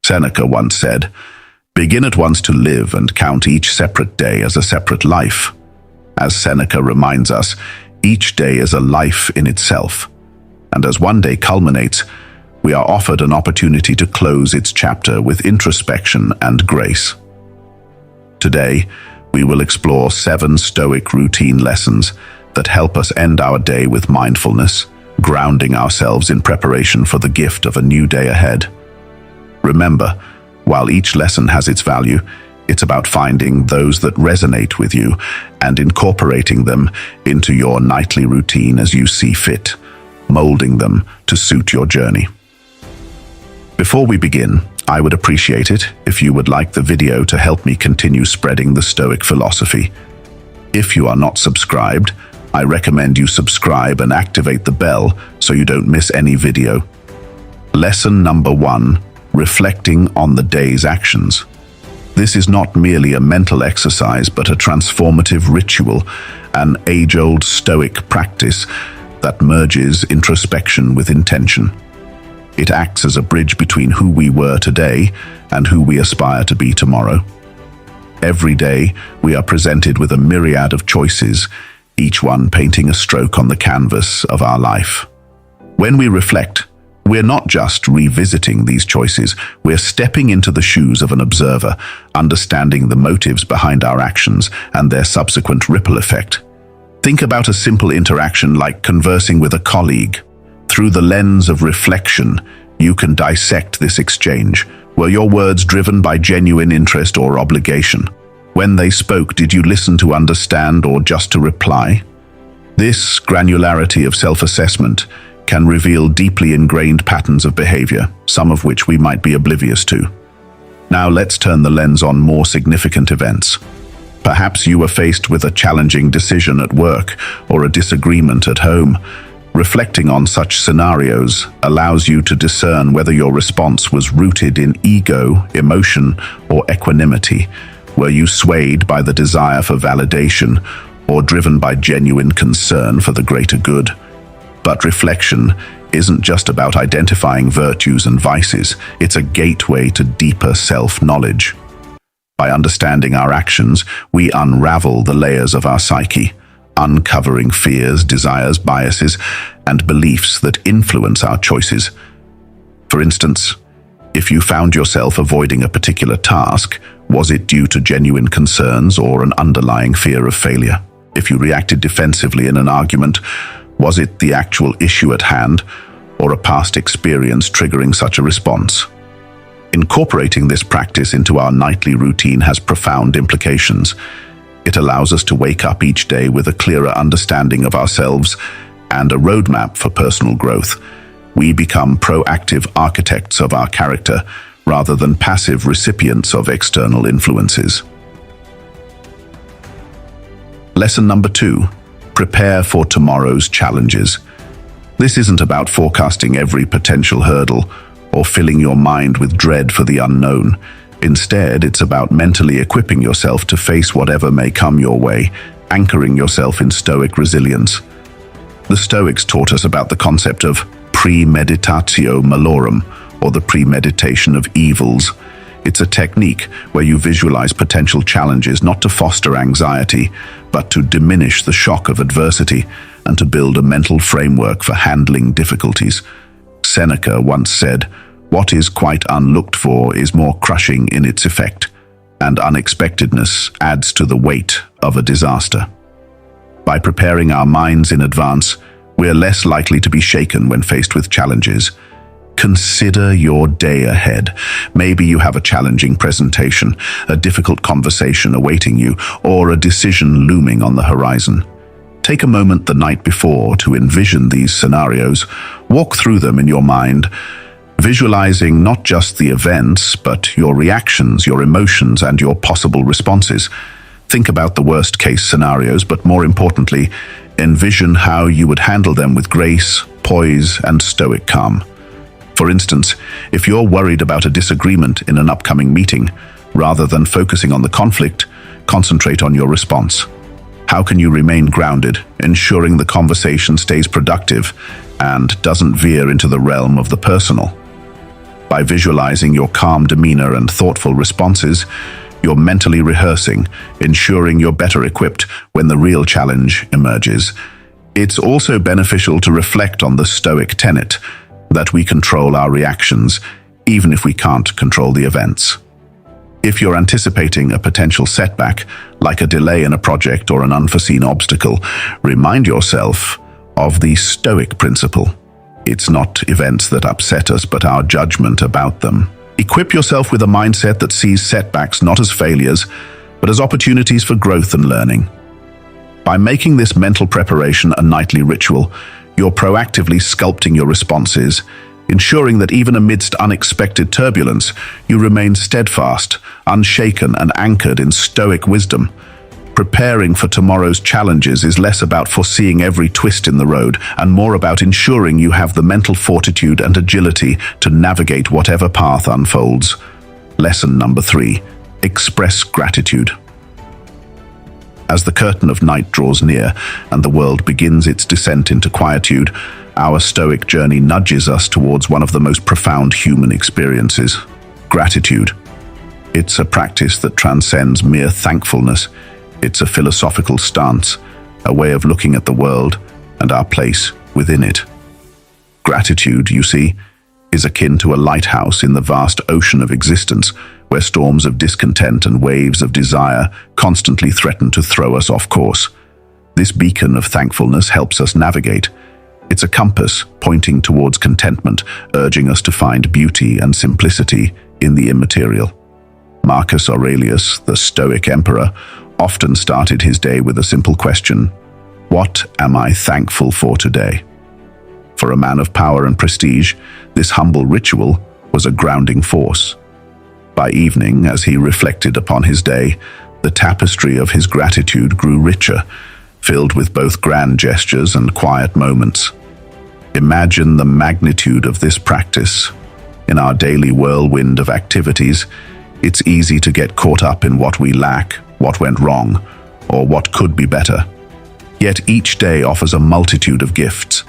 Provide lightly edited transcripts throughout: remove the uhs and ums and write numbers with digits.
Seneca once said, "Begin at once to live and count each separate day as a separate life." As Seneca reminds us, each day is a life in itself. And as one day culminates, we are offered an opportunity to close its chapter with introspection and grace. Today, we will explore 7 Stoic routine lessons that help us end our day with mindfulness, grounding ourselves in preparation for the gift of a new day ahead. Remember, while each lesson has its value, it's about finding those that resonate with you and incorporating them into your nightly routine as you see fit, molding them to suit your journey. Before we begin, I would appreciate it if you would like the video to help me continue spreading the Stoic philosophy. If you are not subscribed, I recommend you subscribe and activate the bell so you don't miss any video. Lesson number 1, reflecting on the day's actions. This is not merely a mental exercise, but a transformative ritual, an age-old Stoic practice that merges introspection with intention. It acts as a bridge between who we were today and who we aspire to be tomorrow. Every day, we are presented with a myriad of choices, each one painting a stroke on the canvas of our life. When we reflect, we're not just revisiting these choices, we're stepping into the shoes of an observer, understanding the motives behind our actions and their subsequent ripple effect. Think about a simple interaction like conversing with a colleague. Through the lens of reflection, you can dissect this exchange. Were your words driven by genuine interest or obligation? When they spoke, did you listen to understand or just to reply? This granularity of self-assessment can reveal deeply ingrained patterns of behavior, some of which we might be oblivious to. Now let's turn the lens on more significant events. Perhaps you were faced with a challenging decision at work or a disagreement at home. Reflecting on such scenarios allows you to discern whether your response was rooted in ego, emotion, or equanimity. Were you swayed by the desire for validation or driven by genuine concern for the greater good? But reflection isn't just about identifying virtues and vices, it's a gateway to deeper self-knowledge. By understanding our actions, we unravel the layers of our psyche, uncovering fears, desires, biases, and beliefs that influence our choices. For instance, if you found yourself avoiding a particular task, was it due to genuine concerns or an underlying fear of failure? If you reacted defensively in an argument, was it the actual issue at hand or a past experience triggering such a response? Incorporating this practice into our nightly routine has profound implications. It allows us to wake up each day with a clearer understanding of ourselves and a roadmap for personal growth. We become proactive architects of our character rather than passive recipients of external influences. Lesson number 2, prepare for tomorrow's challenges. This isn't about forecasting every potential hurdle or filling your mind with dread for the unknown. Instead, it's about mentally equipping yourself to face whatever may come your way, anchoring yourself in Stoic resilience. The Stoics taught us about the concept of premeditatio malorum, or the premeditation of evils. It's a technique where you visualize potential challenges not to foster anxiety, but to diminish the shock of adversity and to build a mental framework for handling difficulties. Seneca once said, "What is quite unlooked for is more crushing in its effect, and unexpectedness adds to the weight of a disaster." By preparing our minds in advance, we're less likely to be shaken when faced with challenges. Consider your day ahead. Maybe you have a challenging presentation, a difficult conversation awaiting you, or a decision looming on the horizon. Take a moment the night before to envision these scenarios. Walk through them in your mind, visualizing not just the events, but your reactions, your emotions, and your possible responses. Think about the worst-case scenarios, but more importantly, envision how you would handle them with grace, poise, and stoic calm. For instance, if you're worried about a disagreement in an upcoming meeting, rather than focusing on the conflict, concentrate on your response. How can you remain grounded, ensuring the conversation stays productive and doesn't veer into the realm of the personal? By visualizing your calm demeanor and thoughtful responses, you're mentally rehearsing, ensuring you're better equipped when the real challenge emerges. It's also beneficial to reflect on the Stoic tenet that we control our reactions, even if we can't control the events. If you're anticipating a potential setback, like a delay in a project or an unforeseen obstacle, remind yourself of the Stoic principle. It's not events that upset us, but our judgment about them. Equip yourself with a mindset that sees setbacks not as failures, but as opportunities for growth and learning. By making this mental preparation a nightly ritual, you're proactively sculpting your responses, ensuring that even amidst unexpected turbulence, you remain steadfast, unshaken, and anchored in Stoic wisdom. Preparing for tomorrow's challenges is less about foreseeing every twist in the road and more about ensuring you have the mental fortitude and agility to navigate whatever path unfolds. Lesson number 3: express gratitude. As the curtain of night draws near and the world begins its descent into quietude, our Stoic journey nudges us towards one of the most profound human experiences: gratitude. It's a practice that transcends mere thankfulness. It's a philosophical stance, a way of looking at the world and our place within it. Gratitude, you see, is akin to a lighthouse in the vast ocean of existence, where storms of discontent and waves of desire constantly threaten to throw us off course. This beacon of thankfulness helps us navigate. It's a compass pointing towards contentment, urging us to find beauty and simplicity in the immaterial. Marcus Aurelius, the Stoic emperor, often started his day with a simple question: what am I thankful for today? For a man of power and prestige, this humble ritual was a grounding force. By evening, as he reflected upon his day, the tapestry of his gratitude grew richer, filled with both grand gestures and quiet moments. Imagine the magnitude of this practice. In our daily whirlwind of activities, it's easy to get caught up in what we lack, what went wrong, or what could be better. Yet each day offers a multitude of gifts: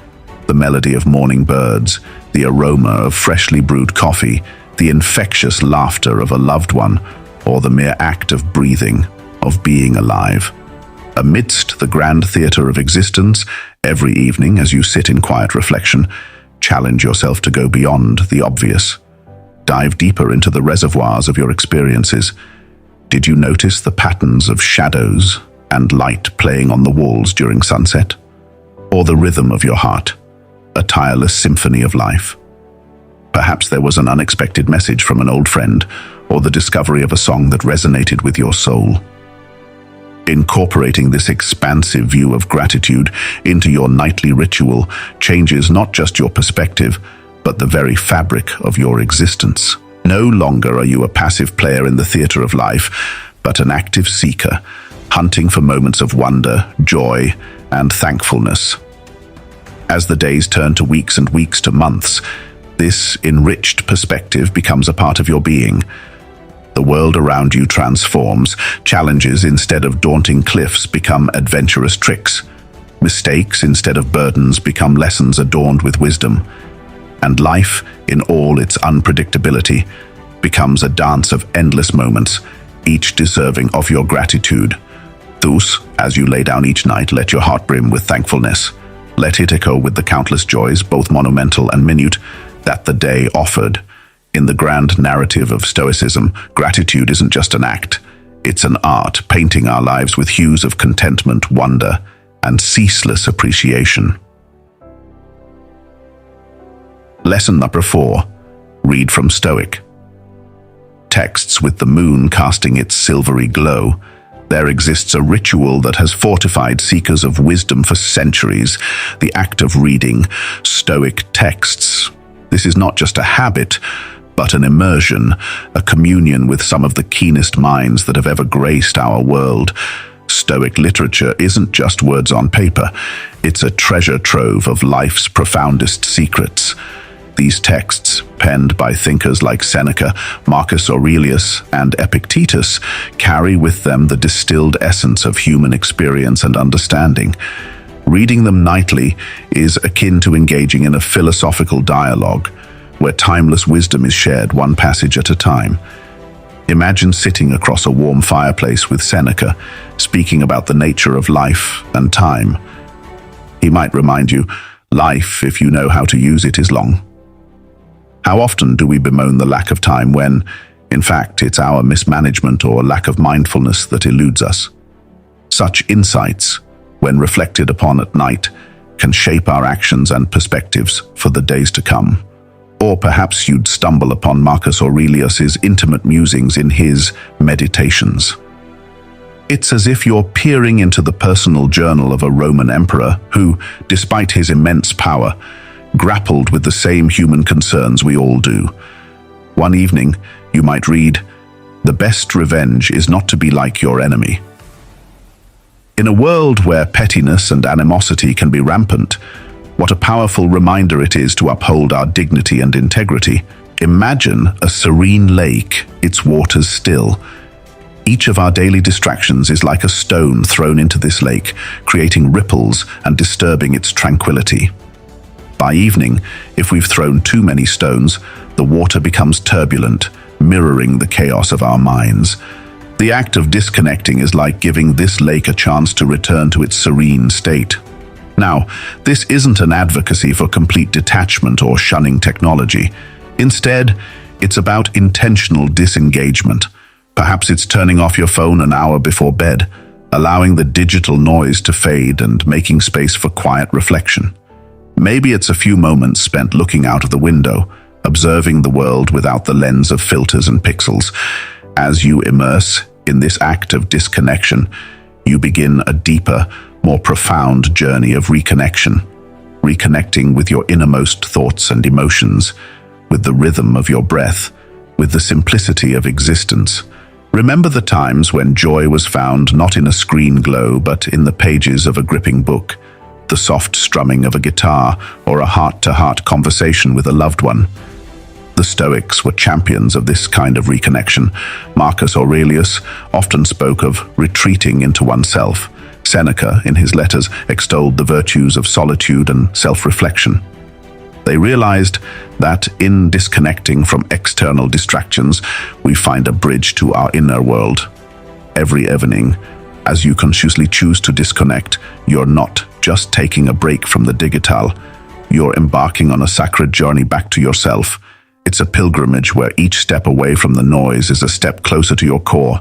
the melody of morning birds, the aroma of freshly brewed coffee, the infectious laughter of a loved one, or the mere act of breathing, of being alive. Amidst the grand theater of existence, every evening as you sit in quiet reflection, challenge yourself to go beyond the obvious. Dive deeper into the reservoirs of your experiences. Did you notice the patterns of shadows and light playing on the walls during sunset? Or the rhythm of your heart, a tireless symphony of life? Perhaps there was an unexpected message from an old friend, or the discovery of a song that resonated with your soul. Incorporating this expansive view of gratitude into your nightly ritual changes not just your perspective, but the very fabric of your existence. No longer are you a passive player in the theater of life, but an active seeker, hunting for moments of wonder, joy, and thankfulness. As the days turn to weeks and weeks to months, this enriched perspective becomes a part of your being. The world around you transforms. Challenges instead of daunting cliffs become adventurous tricks. Mistakes instead of burdens become lessons adorned with wisdom. And life, in all its unpredictability, becomes a dance of endless moments, each deserving of your gratitude. Thus, as you lay down each night, let your heart brim with thankfulness. Let it echo with the countless joys, both monumental and minute, that the day offered. In the grand narrative of Stoicism, gratitude isn't just an act. It's an art, painting our lives with hues of contentment, wonder, and ceaseless appreciation. Lesson number 4. Read from Stoic. Texts with the moon casting its silvery glow. There exists a ritual that has fortified seekers of wisdom for centuries, the act of reading Stoic texts. This is not just a habit, but an immersion, a communion with some of the keenest minds that have ever graced our world. Stoic literature isn't just words on paper, it's a treasure trove of life's profoundest secrets. These texts, penned by thinkers like Seneca, Marcus Aurelius, and Epictetus, carry with them the distilled essence of human experience and understanding. Reading them nightly is akin to engaging in a philosophical dialogue, where timeless wisdom is shared one passage at a time. Imagine sitting across a warm fireplace with Seneca, speaking about the nature of life and time. He might remind you, life, if you know how to use it, is long. How often do we bemoan the lack of time when, in fact, it's our mismanagement or lack of mindfulness that eludes us? Such insights, when reflected upon at night, can shape our actions and perspectives for the days to come. Or perhaps you'd stumble upon Marcus Aurelius's intimate musings in his Meditations. It's as if you're peering into the personal journal of a Roman emperor who, despite his immense power, grappled with the same human concerns we all do. One evening, you might read, "The best revenge is not to be like your enemy." In a world where pettiness and animosity can be rampant, what a powerful reminder it is to uphold our dignity and integrity. Imagine a serene lake, its waters still. Each of our daily distractions is like a stone thrown into this lake, creating ripples and disturbing its tranquility. By evening, if we've thrown too many stones, the water becomes turbulent, mirroring the chaos of our minds. The act of disconnecting is like giving this lake a chance to return to its serene state. Now, this isn't an advocacy for complete detachment or shunning technology. Instead, it's about intentional disengagement. Perhaps it's turning off your phone an hour before bed, allowing the digital noise to fade and making space for quiet reflection. Maybe it's a few moments spent looking out of the window, observing the world without the lens of filters and pixels. As you immerse in this act of disconnection, you begin a deeper, more profound journey of reconnection, reconnecting with your innermost thoughts and emotions, with the rhythm of your breath, with the simplicity of existence. Remember the times when joy was found not in a screen glow, but in the pages of a gripping book, the soft strumming of a guitar, or a heart-to-heart conversation with a loved one. The Stoics were champions of this kind of reconnection. Marcus Aurelius often spoke of retreating into oneself. Seneca, in his letters, extolled the virtues of solitude and self-reflection. They realized that in disconnecting from external distractions, we find a bridge to our inner world. Every evening, as you consciously choose to disconnect, you're not just taking a break from the digital, you're embarking on a sacred journey back to yourself. It's a pilgrimage where each step away from the noise is a step closer to your core,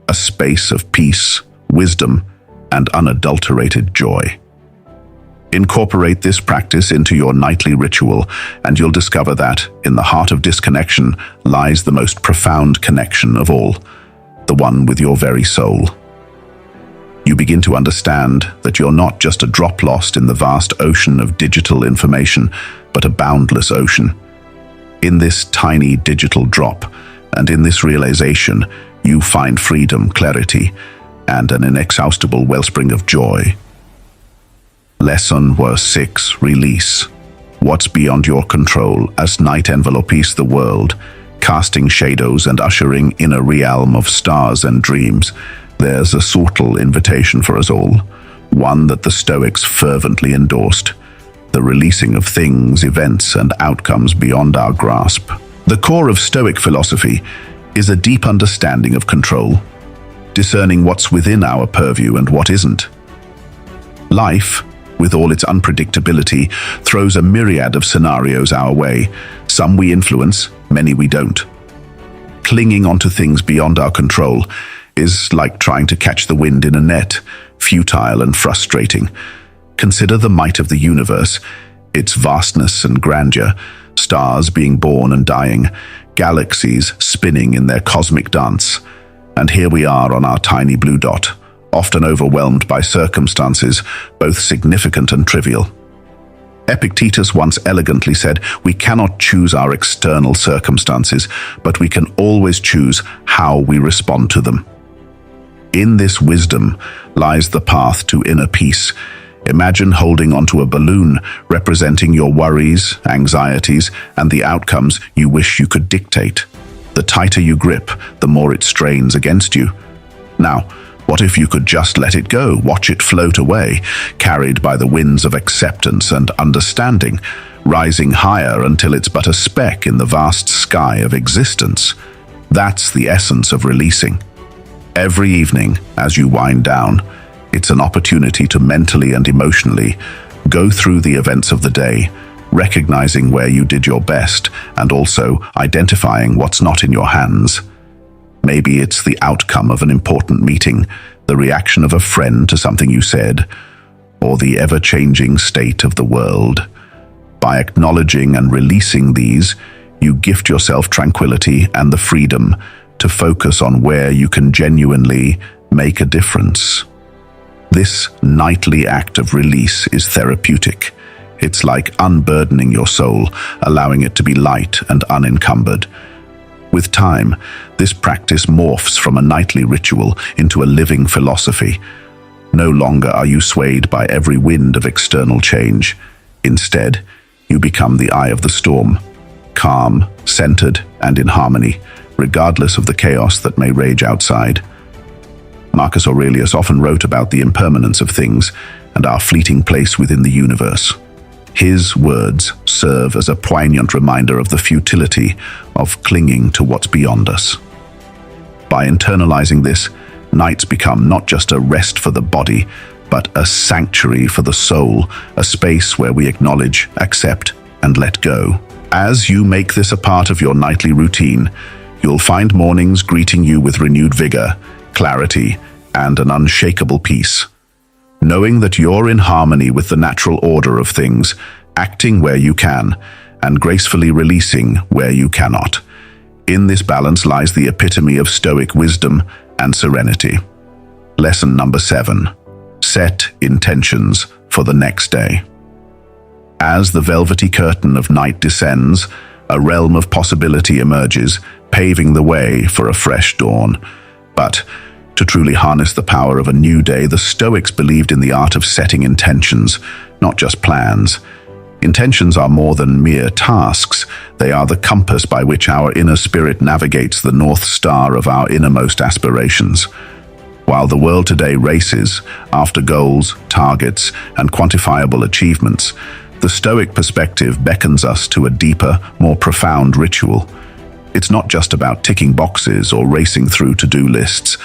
a space of peace, wisdom, and unadulterated joy. Incorporate this practice into your nightly ritual, and you'll discover that, in the heart of disconnection, lies the most profound connection of all, the one with your very soul. You begin to understand that you're not just a drop lost in the vast ocean of digital information, but a boundless ocean. In this tiny digital drop, and in this realization, you find freedom, clarity, and an inexhaustible wellspring of joy. Lesson verse 6, release. What's beyond your control as night envelopes the world, casting shadows and ushering in a realm of stars and dreams. There's a subtle invitation for us all, one that the Stoics fervently endorsed: the releasing of things, events, and outcomes beyond our grasp. The core of Stoic philosophy is a deep understanding of control, discerning what's within our purview and what isn't. Life, with all its unpredictability, throws a myriad of scenarios our way. Some we influence, many we don't. Clinging onto things beyond our control is like trying to catch the wind in a net, futile and frustrating. Consider the might of the universe, its vastness and grandeur, stars being born and dying, galaxies spinning in their cosmic dance. And here we are on our tiny blue dot, often overwhelmed by circumstances, both significant and trivial. Epictetus once elegantly said, "We cannot choose our external circumstances, but we can always choose how we respond to them." In this wisdom lies the path to inner peace. Imagine holding onto a balloon representing your worries, anxieties, and the outcomes you wish you could dictate. The tighter you grip, the more it strains against you. Now, What if you could just let it go, watch it float away, carried by the winds of acceptance and understanding, rising higher until it's but a speck in the vast sky of existence? That's the essence of releasing. Every evening, as you wind down, it's an opportunity to mentally and emotionally go through the events of the day, recognizing where you did your best and also identifying what's not in your hands. Maybe it's the outcome of an important meeting, the reaction of a friend to something you said, or the ever-changing state of the world. By acknowledging and releasing these, you gift yourself tranquility and the freedom to focus on where you can genuinely make a difference. This nightly act of release is therapeutic. It's like unburdening your soul, allowing it to be light and unencumbered. With time, this practice morphs from a nightly ritual into a living philosophy. No longer are you swayed by every wind of external change. Instead, you become the eye of the storm, calm, centered, and in harmony, regardless of the chaos that may rage outside. Marcus Aurelius often wrote about the impermanence of things and our fleeting place within the universe. His words serve as a poignant reminder of the futility of clinging to what's beyond us. By internalizing this, nights become not just a rest for the body, but a sanctuary for the soul, a space where we acknowledge, accept, and let go. As you make this a part of your nightly routine, you'll find mornings greeting you with renewed vigor, clarity, and an unshakable peace. Knowing that you're in harmony with the natural order of things, acting where you can, and gracefully releasing where you cannot. In this balance lies the epitome of Stoic wisdom and serenity. Lesson number 7. Set intentions for the next day. As the velvety curtain of night descends, a realm of possibility emerges, paving the way for a fresh dawn. But to truly harness the power of a new day, the Stoics believed in the art of setting intentions, not just plans. Intentions are more than mere tasks. They are the compass by which our inner spirit navigates the North Star of our innermost aspirations. While the world today races after goals, targets, and quantifiable achievements, the Stoic perspective beckons us to a deeper, more profound ritual. It's not just about ticking boxes or racing through to-do lists.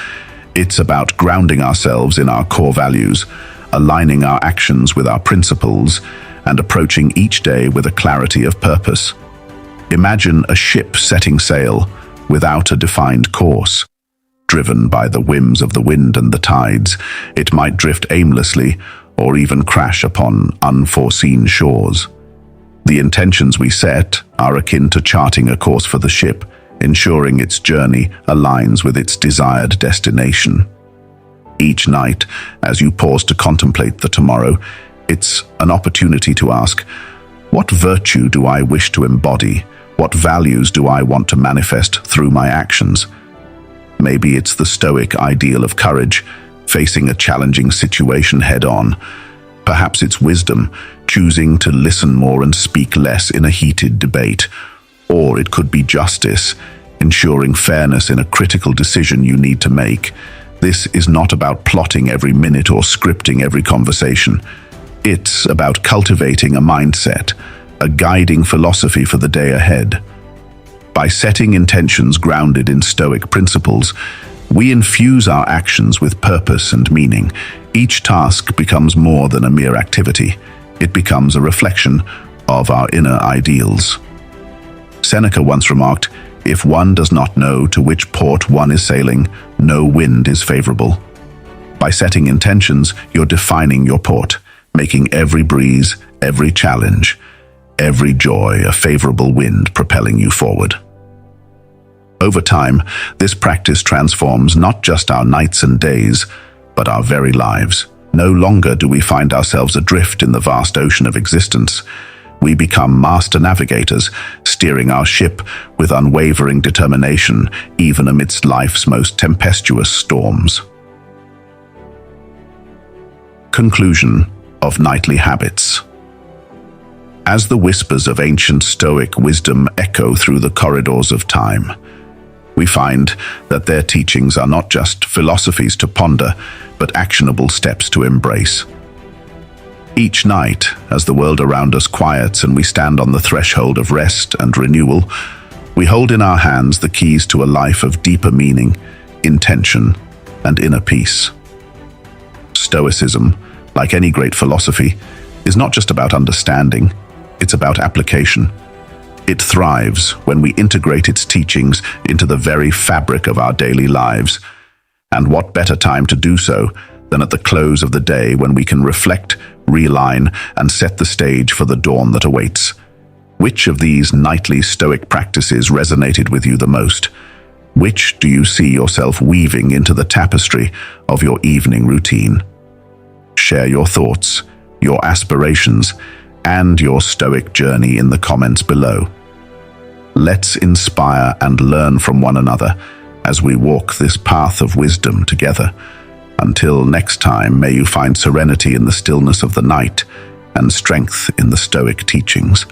It's about grounding ourselves in our core values, aligning our actions with our principles, and approaching each day with a clarity of purpose. Imagine a ship setting sail without a defined course. Driven by the whims of the wind and the tides, it might drift aimlessly or even crash upon unforeseen shores. The intentions we set are akin to charting a course for the ship, ensuring its journey aligns with its desired destination. Each night, as you pause to contemplate the tomorrow, it's an opportunity to ask, what virtue do I wish to embody? What values do I want to manifest through my actions? Maybe it's the Stoic ideal of courage, facing a challenging situation head-on. Perhaps it's wisdom, choosing to listen more and speak less in a heated debate. Or it could be justice, ensuring fairness in a critical decision you need to make. This is not about plotting every minute or scripting every conversation. It's about cultivating a mindset, a guiding philosophy for the day ahead. By setting intentions grounded in Stoic principles, we infuse our actions with purpose and meaning. Each task becomes more than a mere activity. It becomes a reflection of our inner ideals. Seneca once remarked, "If one does not know to which port one is sailing, no wind is favorable." By setting intentions, you're defining your port, making every breeze, every challenge, every joy a favorable wind propelling you forward. Over time, this practice transforms not just our nights and days, but our very lives. No longer do we find ourselves adrift in the vast ocean of existence. We become master navigators, steering our ship with unwavering determination, even amidst life's most tempestuous storms. Conclusion of nightly habits. As the whispers of ancient Stoic wisdom echo through the corridors of time, We find that their teachings are not just philosophies to ponder, but actionable steps to embrace. Each night, as the world around us quiets and we stand on the threshold of rest and renewal, we hold in our hands the keys to a life of deeper meaning, intention, and inner peace. Stoicism, like any great philosophy, is not just about understanding, it's about application. It thrives when we integrate its teachings into the very fabric of our daily lives. And what better time to do so than at the close of the day, when we can reflect, realign, and set the stage for the dawn that awaits. Which of these nightly Stoic practices resonated with you the most? Which do you see yourself weaving into the tapestry of your evening routine? Share your thoughts, your aspirations, and your Stoic journey in the comments below. Let's inspire and learn from one another as we walk this path of wisdom together. Until next time, may you find serenity in the stillness of the night and strength in the Stoic teachings.